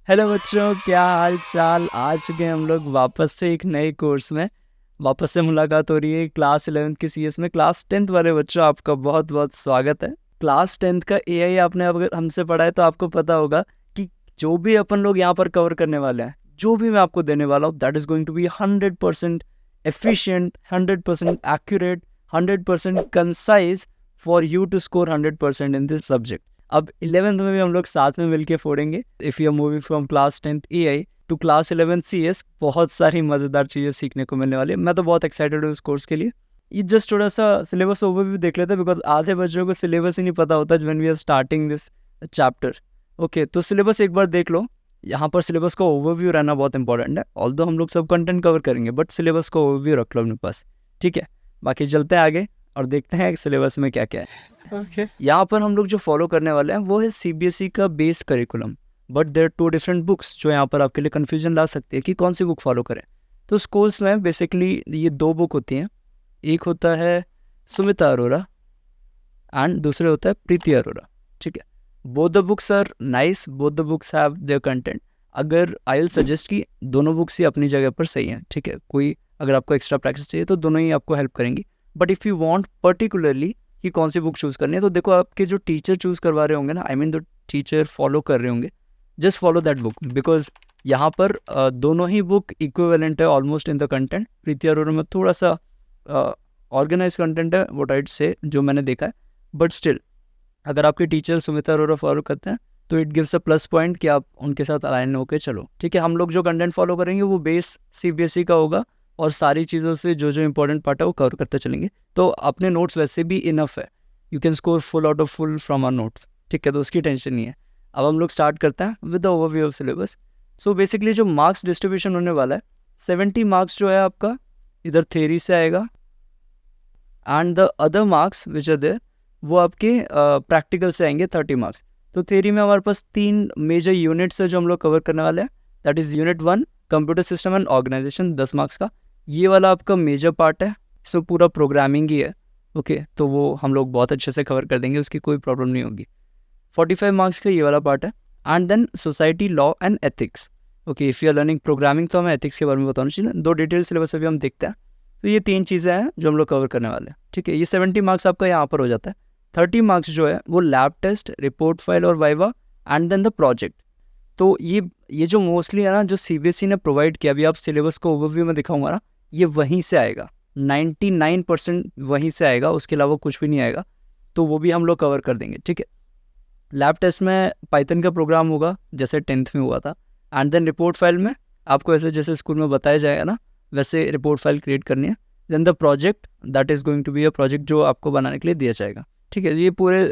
Hello बच्चों, क्या हाल चाल। आ चुके हैं हम लोग वापस से एक नए कोर्स में। वापस से मुलाकात हो रही है क्लास 11th की सीएस में। क्लास 10th वाले बच्चों, आपका बहुत बहुत स्वागत है। क्लास 10th का एआई आपने अगर हमसे पढ़ा है तो आपको पता होगा कि जो भी अपन लोग यहाँ पर कवर करने वाले हैं, जो भी मैं आपको देने वाला हूँ, that is going to be 100% efficient, 100% accurate, 100% concise for you to score 100% in this subject. अब 11th में भी हम लोग साथ में मिलके फोड़ेंगे। If you are moving from class 10th AI to class 11th CS, बहुत सारी मज़ेदार चीज़ें सीखने को मिलने वाली है। मैं तो बहुत एक्साइटेड हूँ इस कोर्स के लिए। ये जस्ट थोड़ा सा सिलेबस ओवरव्यू देख लेते हैं, बिकॉज आधे बच्चों को सिलेबस ही नहीं पता होता when we are starting this chapter. Okay, तो सिलेबस एक बार देख लो। यहाँ पर सिलेबस का ओवरव्यू रहना बहुत इंपॉर्टेंट है। ऑल्दो हम लोग सब कंटेंट कवर करेंगे, बट सिलेबस का ओवरव्यू रख लो अपने पास, ठीक है। बाकी चलते हैं आगे और देखते हैं सिलेबस में क्या क्या है। यहाँ पर हम लोग जो फॉलो करने वाले हैं वो है सीबीएसई का base curriculum, but there 2 different books जो यहाँ पर आपके लिए कन्फ्यूजन ला सकती है कि कौन सी बुक फॉलो करें। तो स्कूल्स में बेसिकली ये 2 बुक होती हैं। एक होता है सुमिता अरोरा एंड दूसरे होता है प्रीति अरोरा, ठीक है। Both the books are nice, both the books have their content. अगर आई विल सजेस्ट कि दोनों बुक्स ही अपनी जगह पर सही हैं, ठीक है। कोई अगर आपको एक्स्ट्रा प्रैक्टिस चाहिए तो दोनों ही आपको हेल्प करेंगी। But if you want particularly कि कौन सी बुक चूज़ करनी है, तो देखो आपके जो टीचर चूज़ करवा रहे होंगे ना, आई मीन जो टीचर फॉलो कर रहे होंगे, just follow that book, because यहाँ पर दोनों ही बुक इक्विवेलेंट है ऑलमोस्ट इन द कंटेंट। प्रीति अरोरा में थोड़ा सा ऑर्गेनाइज कंटेंट है, व्हाट आइड से, जो मैंने देखा है। बट स्टिल अगर आपके टीचर सुमिता अरोरा फॉलो करते हैं तो it gives a plus point कि आप उनके साथ अलाइन होकर चलो, ठीक है। हम लोग जो कंटेंट फॉलो करेंगे वो बेस सीबीएसई का होगा और सारी चीज़ों से जो जो इंपॉर्टेंट पार्ट है वो कवर करते चलेंगे। तो अपने नोट्स वैसे भी इनफ है, you can score full out of full from our notes, ठीक है। तो उसकी टेंशन नहीं है। अब हम लोग स्टार्ट करते हैं with the overview of syllabus. So basically जो मार्क्स डिस्ट्रीब्यूशन होने वाला है, 70 मार्क्स जो है आपका इधर थ्योरी से आएगा, and the other marks which are there वो आपके प्रैक्टिकल से आएंगे 30 मार्क्स। तो थ्योरी में हमारे पास 3 मेजर यूनिट्स है जो हम लोग कवर करने वाले हैं। That is unit 1 computer system and organisation, 10 marks का। ये वाला आपका मेजर पार्ट है, इसमें पूरा प्रोग्रामिंग ही है, ओके। तो वो हम लोग बहुत अच्छे से कवर कर देंगे, उसकी कोई प्रॉब्लम नहीं होगी। 45 मार्क्स का ये वाला पार्ट है। And then society, law and ethics, okay. If you are learning programming तो हमें एथिक्स के बारे में बताना चाहिए। 2 डिटेल सिलेबस अभी हम देखते हैं। तो ये 3 चीज़ें हैं जो हम लोग कवर करने वाले हैं, ठीक है। ये 70 मार्क्स आपका यहाँ पर हो जाता है। 30 मार्क्स जो है वो लैब टेस्ट, रिपोर्ट फाइल और viva and then the project. तो ये जो मोस्टली है ना, जो सीबीएसई ने प्रोवाइड किया, अभी आप सिलेबस को ओवरव्यू में दिखाऊंगा ना, ये वहीं से आएगा। 99% वहीं से आएगा, उसके अलावा कुछ भी नहीं आएगा। तो वो भी हम लोग कवर कर देंगे, ठीक है। लैब टेस्ट में पाइथन का प्रोग्राम होगा जैसे 10th में हुआ था। एंड देन रिपोर्ट फाइल में आपको ऐसे जैसे स्कूल में बताया जाएगा ना, वैसे रिपोर्ट फाइल क्रिएट करनी है। Then the project, that is going to be a project जो आपको बनाने के लिए दिया जाएगा, ठीक है। ये पूरे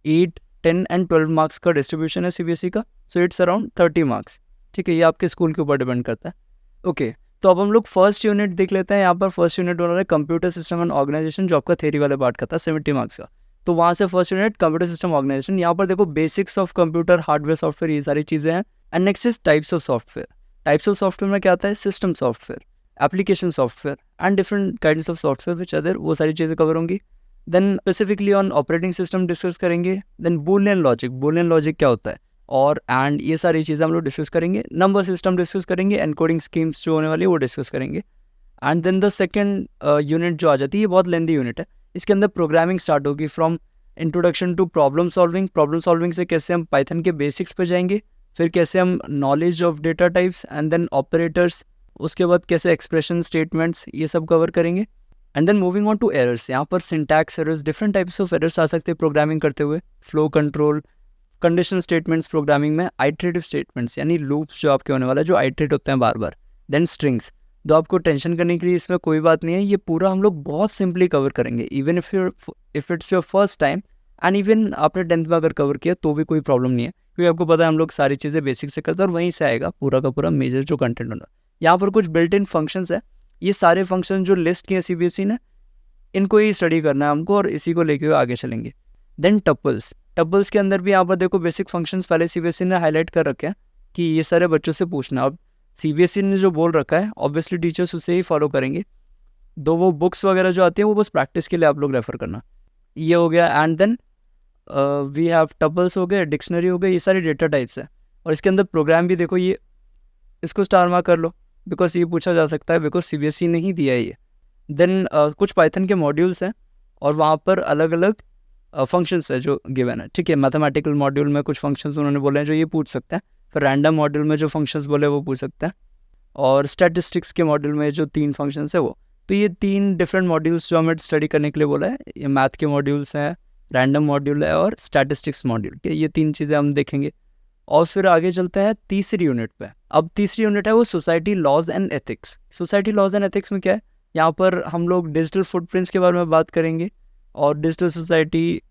8, 10 एंड 12 मार्क्स का डिस्ट्रीब्यूशन है सीबीएसई का। सो इट्स अराउंड 30 मार्क्स, ठीक है। ये आपके स्कूल के ऊपर डिपेंड करता है, ओके। तो अब हम लोग फर्स्ट यूनिट देख लेते हैं। यहाँ पर फर्स्ट यूनिट होना है कंप्यूटर सिस्टम एंड ऑर्गेनाइजेशन, जो आपका थ्योरी वाले पार्ट का था 70 मार्क्स का। तो वहाँ से first unit computer system organisation. यहाँ पर देखो basics of computer, hardware, software, ये सारी चीज़ें हैं। And next is types of software. Types of software में क्या आता है, system software, application software and different kinds of software which other, वो सारी चीज़ें कवर होंगी। Then specifically on operating system discuss करेंगे। Then Boolean logic, Boolean logic क्या होता है, और एंड ये सारी चीज़ें हम लोग डिस्कस करेंगे। नंबर सिस्टम डिस्कस करेंगे, एनकोडिंग स्कीम्स जो होने वाली है वो डिस्कस करेंगे। And then the second unit जो आ जाती है, ये बहुत लेंदी यूनिट है। इसके अंदर प्रोग्रामिंग स्टार्ट होगी from introduction to problem solving. Problem solving से कैसे हम पाइथन के बेसिक्स पे जाएंगे, फिर कैसे हम knowledge of data types and then operators, उसके बाद कैसे एक्सप्रेशन, स्टेटमेंट्स, ये सब कवर करेंगे। And then moving on to errors, यहाँ पर syntax errors, different types of errors आ सकते हैं प्रोग्रामिंग करते हुए। Flow control, conditional statements programming में, आइटरेटिव स्टेटमेंट्स यानी लूप्स जो आपके होने वाला है, जो आइटरेट होते हैं बार बार। देन स्ट्रिंग्स, तो आपको टेंशन करने के लिए इसमें कोई बात नहीं है, ये पूरा हम लोग बहुत सिंपली कवर करेंगे। Even if it's your first time and even आपने 10th में अगर कवर किया तो भी कोई प्रॉब्लम नहीं है, क्योंकि आपको पता है हम लोग सारी चीज़ें बेसिक से करते हैं और वहीं से आएगा पूरा का पूरा मेजर जो कंटेंट होना। यहाँ पर कुछ बिल्ट इन फंक्शंस है, ये सारे फंक्शन जो लिस्ट किए सीबीएसई ने, इनको ही स्टडी करना है हमको और इसी को लेके आगे चलेंगे। देन टपल्स, टपल्स के अंदर भी यहाँ पर देखो बेसिक फंक्शंस पहले सीबीएसई ने हाईलाइट कर रखे हैं कि ये सारे बच्चों से पूछना। अब सीबीएसई ने जो बोल रखा है ऑब्वियसली टीचर्स उसे ही फॉलो करेंगे। दो वो बुक्स वगैरह जो आती हैं वो बस प्रैक्टिस के लिए आप लोग रेफर करना। ये हो गया। And then we have tuples हो गए, डिक्शनरी हो गए, ये सारी डेटा टाइप्स है। और इसके अंदर प्रोग्राम भी देखो, ये इसको स्टार मार्क कर लो बिकॉज ये पूछा जा सकता है, बिकॉज CBSE ने ही दिया है ये। देन कुछ पाइथन के मॉड्यूल्स हैं और वहाँ पर अलग अलग फंक्शंस है जो गिवन है, ठीक है। मैथमेटिकल मॉड्यूल में कुछ फंक्शंस उन्होंने बोले हैं जो ये पूछ सकते हैं, फिर रैंडम मॉड्यूल में जो फंक्शंस बोले वो पूछ सकते हैं, और स्टैटिस्टिक्स के मॉड्यूल में जो 3 फंक्शंस है वो। तो ये 3 डिफरेंट मॉड्यूल्स जो हमें स्टडी करने के लिए बोला है, ये मैथ के मॉड्यूल्स हैं, रैंडम मॉड्यूल है और स्टैटिस्टिक्स मॉड्यूल के, ये 3 चीज़ें हम देखेंगे। और फिर आगे चलते हैं तीसरी यूनिट पे। अब तीसरी यूनिट है वो society laws and ethics. Society laws and ethics में क्या है, यहाँ पर हम लोग डिजिटल फुटप्रिंट्स के बारे में बात करेंगे और डिजिटल सोसाइटी,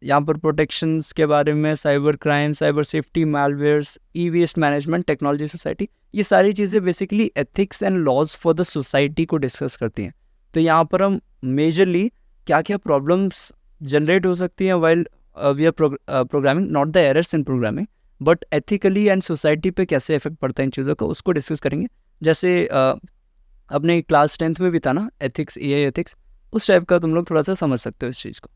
यहाँ पर प्रोटेक्शंस के बारे में, cyber crime, cyber safety, malwares, e waste management, technology society, ये सारी चीज़ें basically ethics and laws for the society को डिस्कस करती हैं। तो यहाँ पर हम मेजरली क्या क्या प्रॉब्लम्स जनरेट हो सकती हैं while we are programming, not the errors in programming but ethically and society पे कैसे इफेक्ट पड़ता है इन चीज़ों का, उसको डिस्कस करेंगे। जैसे अपने क्लास 10th में भी था ना एथिक्स, AI एथिक्स, उस टाइप का तुम लोग थोड़ा सा समझ सकते हो इस चीज़ को,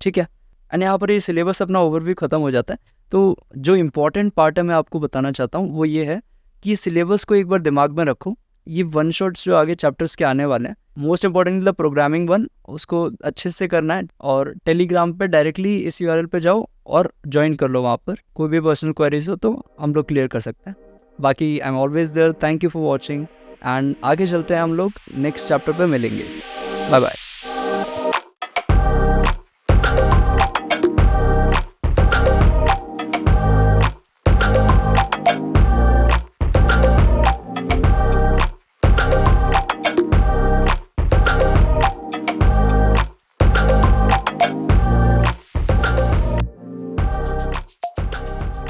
ठीक है। एंड यहाँ पर ये सिलेबस अपना ओवरव्यू ख़त्म हो जाता है। तो जो इम्पॉर्टेंट पार्ट है मैं आपको बताना चाहता हूँ वो ये है कि सिलेबस को एक बार दिमाग में रखो। ये 1 शॉट्स जो आगे चैप्टर्स के आने वाले हैं, मोस्ट इंपॉर्टेंट द प्रोग्रामिंग 1, उसको अच्छे से करना है। और टेलीग्राम पे डायरेक्टली इस URL पे जाओ और ज्वाइन कर लो, वहाँ पर कोई भी पर्सनल क्वेरीज हो तो हम लोग क्लियर कर सकते हैं। बाकी I am always there, thank you for watching, and आगे चलते हैं, हम लोग नेक्स्ट चैप्टर पे मिलेंगे। Bye bye.